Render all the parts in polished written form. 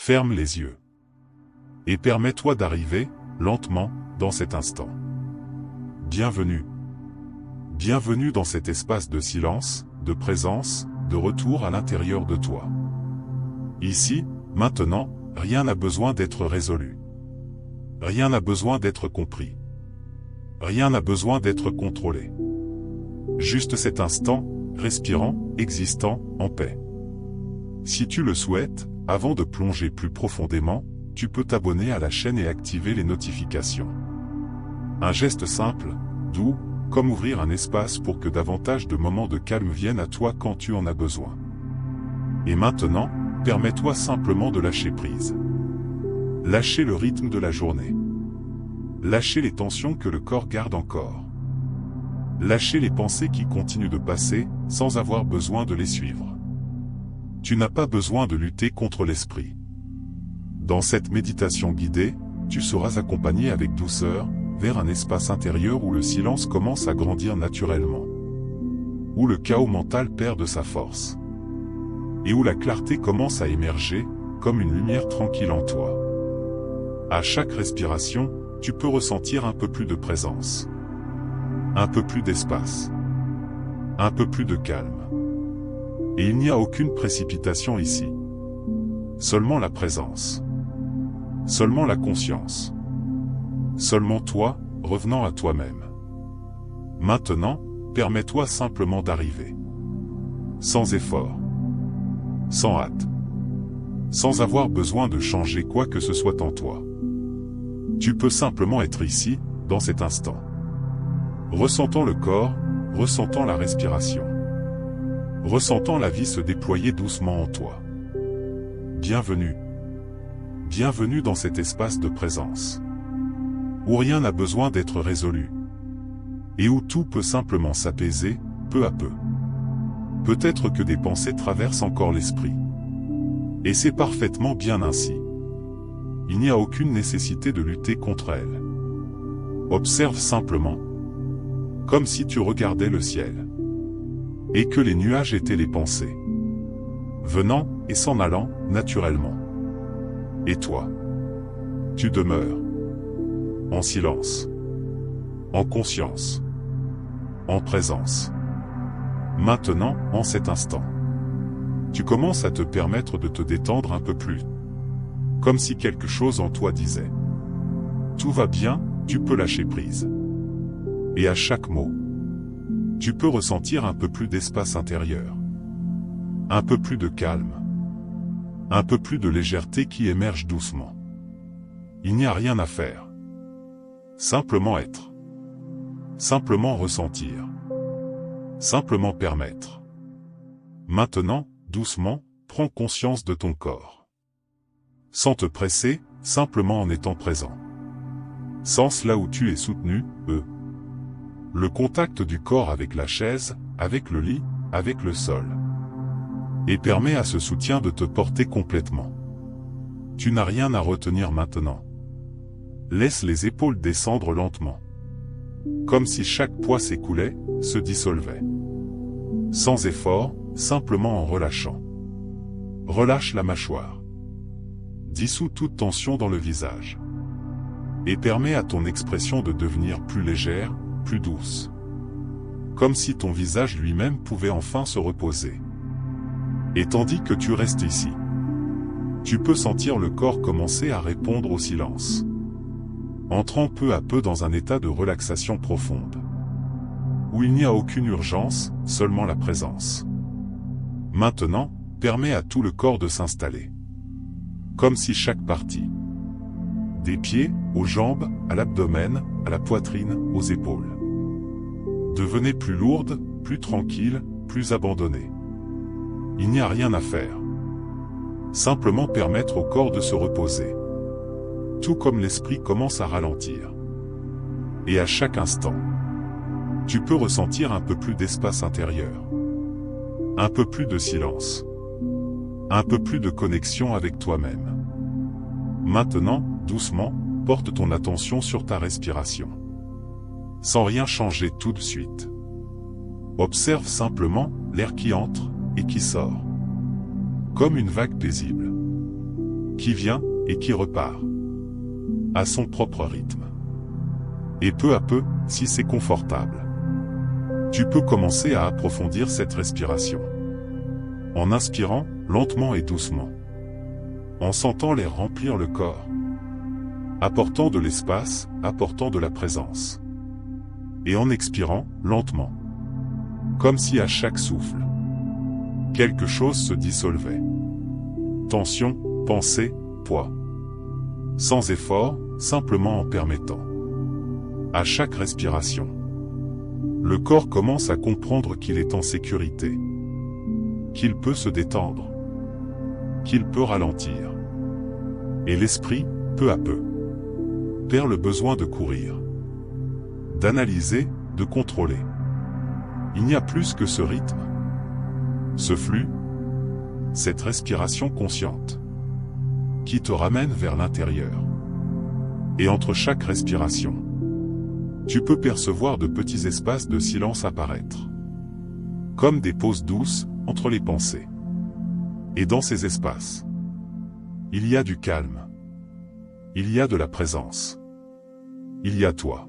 Ferme les yeux. Et permets-toi d'arriver, lentement, dans cet instant. Bienvenue. Bienvenue dans cet espace de silence, de présence, de retour à l'intérieur de toi. Ici, maintenant, rien n'a besoin d'être résolu. Rien n'a besoin d'être compris. Rien n'a besoin d'être contrôlé. Juste cet instant, respirant, existant, en paix. Si tu le souhaites, avant de plonger plus profondément, tu peux t'abonner à la chaîne et activer les notifications. Un geste simple, doux, comme ouvrir un espace pour que davantage de moments de calme viennent à toi quand tu en as besoin. Et maintenant, permets-toi simplement de lâcher prise. Lâcher le rythme de la journée. Lâcher les tensions que le corps garde encore. Lâcher les pensées qui continuent de passer, sans avoir besoin de les suivre. Tu n'as pas besoin de lutter contre l'esprit. Dans cette méditation guidée, tu seras accompagné avec douceur, vers un espace intérieur où le silence commence à grandir naturellement. Où le chaos mental perd de sa force. Et où la clarté commence à émerger, comme une lumière tranquille en toi. À chaque respiration, tu peux ressentir un peu plus de présence. Un peu plus d'espace. Un peu plus de calme. Et il n'y a aucune précipitation ici. Seulement la présence. Seulement la conscience. Seulement toi, revenant à toi-même. Maintenant, permets-toi simplement d'arriver. Sans effort. Sans hâte. Sans avoir besoin de changer quoi que ce soit en toi. Tu peux simplement être ici, dans cet instant. Ressentant le corps, ressentant la respiration. Ressentant la vie se déployer doucement en toi. Bienvenue. Bienvenue dans cet espace de présence. Où rien n'a besoin d'être résolu. Et où tout peut simplement s'apaiser, peu à peu. Peut-être que des pensées traversent encore l'esprit. Et c'est parfaitement bien ainsi. Il n'y a aucune nécessité de lutter contre elles. Observe simplement. Comme si tu regardais le ciel. Et que les nuages étaient les pensées. Venant et s'en allant, naturellement. Et toi? Tu demeures. En silence. En conscience. En présence. Maintenant, en cet instant. Tu commences à te permettre de te détendre un peu plus. Comme si quelque chose en toi disait. Tout va bien, tu peux lâcher prise. Et à chaque mot, tu peux ressentir un peu plus d'espace intérieur. Un peu plus de calme. Un peu plus de légèreté qui émerge doucement. Il n'y a rien à faire. Simplement être. Simplement ressentir. Simplement permettre. Maintenant, doucement, prends conscience de ton corps. Sans te presser, simplement en étant présent. Sens là où tu es soutenu, le contact du corps avec la chaise, avec le lit, avec le sol. Et permet à ce soutien de te porter complètement. Tu n'as rien à retenir maintenant. Laisse les épaules descendre lentement. Comme si chaque poids s'écoulait, se dissolvait. Sans effort, simplement en relâchant. Relâche la mâchoire. Dissous toute tension dans le visage. Et permet à ton expression de devenir plus légère, plus douce. Comme si ton visage lui-même pouvait enfin se reposer. Et tandis que tu restes ici, tu peux sentir le corps commencer à répondre au silence. Entrant peu à peu dans un état de relaxation profonde. Où il n'y a aucune urgence, seulement la présence. Maintenant, permets à tout le corps de s'installer. Comme si chaque partie, des pieds, aux jambes, à l'abdomen, à la poitrine, aux épaules, devenait plus lourde, plus tranquille, plus abandonnée. Il n'y a rien à faire. Simplement permettre au corps de se reposer. Tout comme l'esprit commence à ralentir. Et à chaque instant, tu peux ressentir un peu plus d'espace intérieur. Un peu plus de silence. Un peu plus de connexion avec toi-même. Maintenant, doucement, porte ton attention sur ta respiration. Sans rien changer tout de suite. Observe simplement l'air qui entre et qui sort. Comme une vague paisible. qui vient et qui repart, à son propre rythme. Et peu à peu, si c'est confortable, tu peux commencer à approfondir cette respiration. En inspirant, lentement et doucement. En sentant l'air remplir le corps. Apportant de l'espace, apportant de la présence. Et en expirant, lentement. Comme si à chaque souffle, quelque chose se dissolvait. Tension, pensée, poids. Sans effort, simplement en permettant. À chaque respiration, le corps commence à comprendre qu'il est en sécurité, qu'il peut se détendre, qu'il peut ralentir. Et l'esprit, peu à peu, perd le besoin de courir, d'analyser, de contrôler. Il n'y a plus que ce rythme, ce flux, cette respiration consciente, qui te ramène vers l'intérieur. Et entre chaque respiration, tu peux percevoir de petits espaces de silence apparaître, comme des pauses douces entre les pensées. Et dans ces espaces, il y a du calme, il y a de la présence, il y a toi.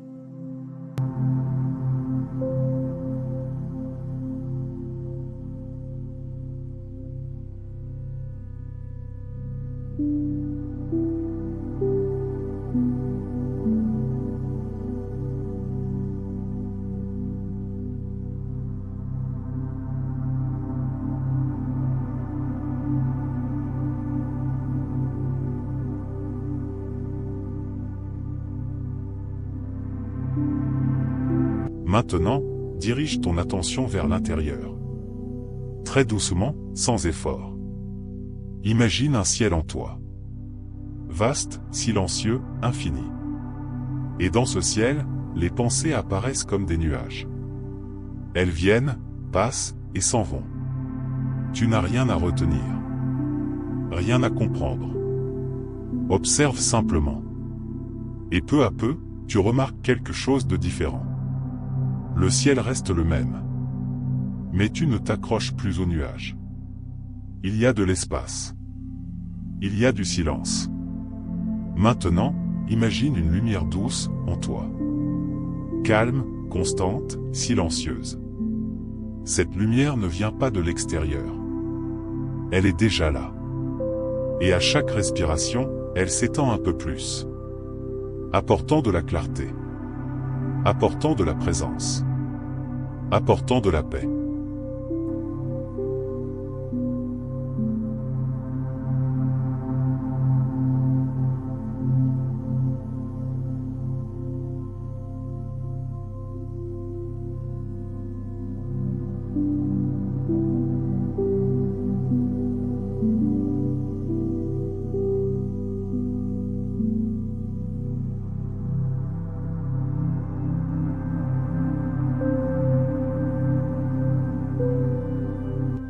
Maintenant, dirige ton attention vers l'intérieur. Très doucement, sans effort. Imagine un ciel en toi. Vaste, silencieux, infini. Et dans ce ciel, les pensées apparaissent comme des nuages. Elles viennent, passent et s'en vont. Tu n'as rien à retenir. Rien à comprendre. Observe simplement. Et peu à peu, tu remarques quelque chose de différent. Le ciel reste le même. Mais tu ne t'accroches plus aux nuages. Il y a de l'espace. Il y a du silence. Maintenant, imagine une lumière douce en toi. Calme, constante, silencieuse. Cette lumière ne vient pas de l'extérieur. Elle est déjà là. Et à chaque respiration, elle s'étend un peu plus. Apportant de la clarté. Apportant de la présence. Apportant de la paix.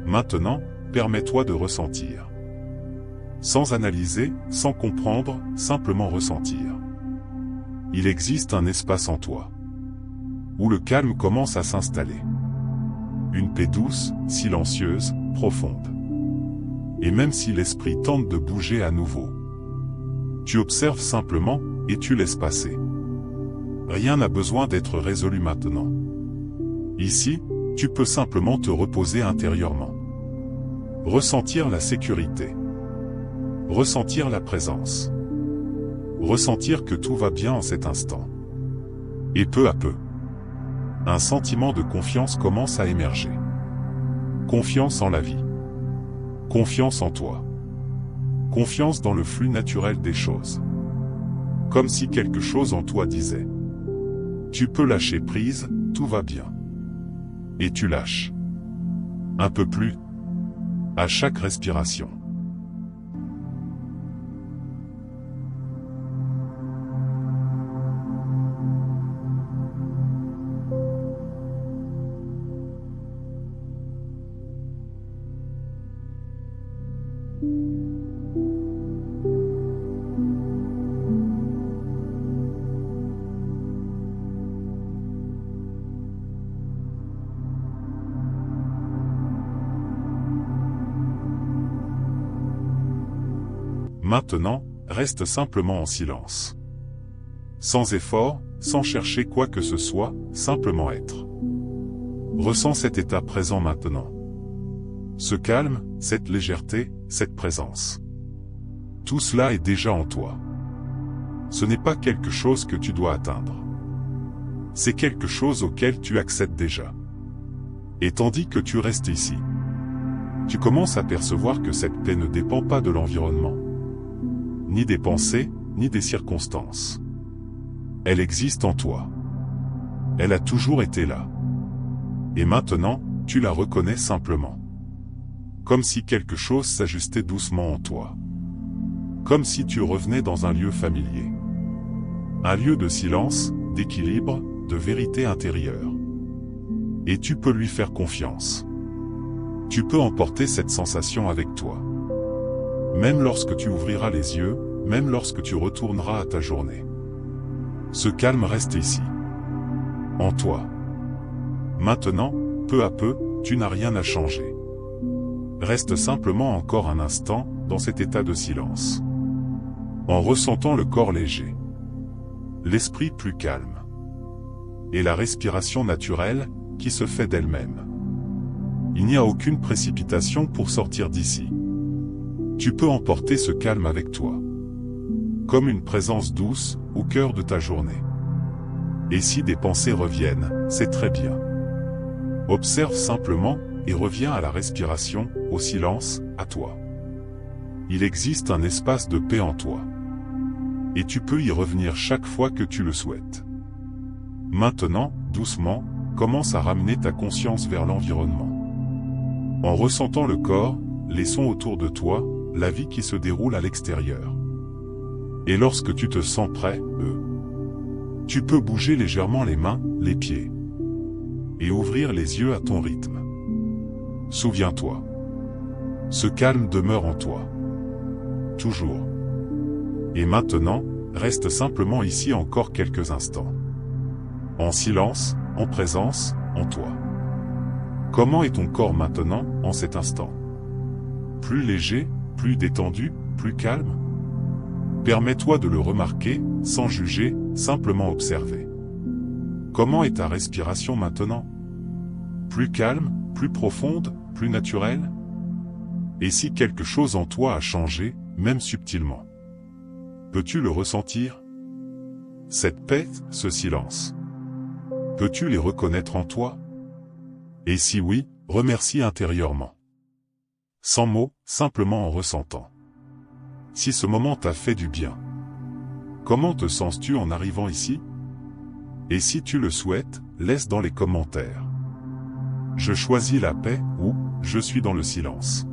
Maintenant, permets-toi de ressentir. Sans analyser, sans comprendre, simplement ressentir. Il existe un espace en toi, où le calme commence à s'installer. Une paix douce, silencieuse, profonde. Et même si l'esprit tente de bouger à nouveau, tu observes simplement, et tu laisses passer. Rien n'a besoin d'être résolu maintenant. Ici, tu peux simplement te reposer intérieurement. Ressentir la sécurité. Ressentir la présence. Ressentir que tout va bien en cet instant. Et peu à peu, un sentiment de confiance commence à émerger. Confiance en la vie. Confiance en toi. Confiance dans le flux naturel des choses. Comme si quelque chose en toi disait: tu peux lâcher prise, tout va bien. Et tu lâches. Un peu plus. À chaque respiration. Maintenant, reste simplement en silence. Sans effort, sans chercher quoi que ce soit, simplement être. Ressens cet état présent maintenant. Ce calme, cette légèreté, cette présence. Tout cela est déjà en toi. Ce n'est pas quelque chose que tu dois atteindre. C'est quelque chose auquel tu accèdes déjà. Et tandis que tu restes ici, tu commences à percevoir que cette paix ne dépend pas de l'environnement, ni des pensées, ni des circonstances. Elle existe en toi. Elle a toujours été là. Et maintenant, tu la reconnais simplement. Comme si quelque chose s'ajustait doucement en toi. Comme si tu revenais dans un lieu familier. Un lieu de silence, d'équilibre, de vérité intérieure. Et tu peux lui faire confiance. Tu peux emporter cette sensation avec toi. Même lorsque tu ouvriras les yeux, même lorsque tu retourneras à ta journée. Ce calme reste ici. En toi. Maintenant, peu à peu, tu n'as rien à changer. Reste simplement encore un instant dans cet état de silence. En ressentant le corps léger. L'esprit plus calme. Et la respiration naturelle, qui se fait d'elle-même. Il n'y a aucune précipitation pour sortir d'ici. Tu peux emporter ce calme avec toi. Comme une présence douce, au cœur de ta journée. Et si des pensées reviennent, c'est très bien. Observe simplement, et reviens à la respiration, au silence, à toi. Il existe un espace de paix en toi. Et tu peux y revenir chaque fois que tu le souhaites. Maintenant, doucement, commence à ramener ta conscience vers l'environnement. En ressentant le corps, les sons autour de toi, la vie qui se déroule à l'extérieur. Et lorsque tu te sens prêt, tu peux bouger légèrement les mains, les pieds. Et ouvrir les yeux à ton rythme. Souviens-toi. Ce calme demeure en toi. Toujours. Et maintenant, reste simplement ici encore quelques instants. En silence, en présence, en toi. Comment est ton corps maintenant, en cet instant? Plus léger, plus détendu, plus calme? Permets-toi de le remarquer, sans juger, simplement observer. Comment est ta respiration maintenant? Plus calme, plus profonde, plus naturelle? Et si quelque chose en toi a changé, même subtilement? Peux-tu le ressentir? Cette paix, ce silence. Peux-tu les reconnaître en toi? Et si oui, remercie intérieurement. Sans mots, simplement en ressentant. Si ce moment t'a fait du bien. Comment te sens-tu en arrivant ici? Et si tu le souhaites, laisse dans les commentaires. Je choisis la paix ou je suis dans le silence.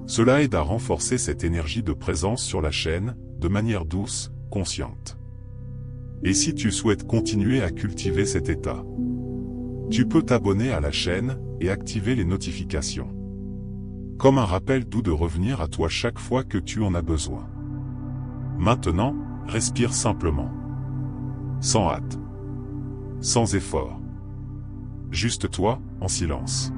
Cela aide à renforcer cette énergie de présence sur la chaîne, de manière douce, consciente. Et si tu souhaites continuer à cultiver cet état, tu peux t'abonner à la chaîne et activer les notifications. Comme un rappel doux de revenir à toi chaque fois que tu en as besoin. Maintenant, respire simplement. Sans hâte. Sans effort. Juste toi, en silence.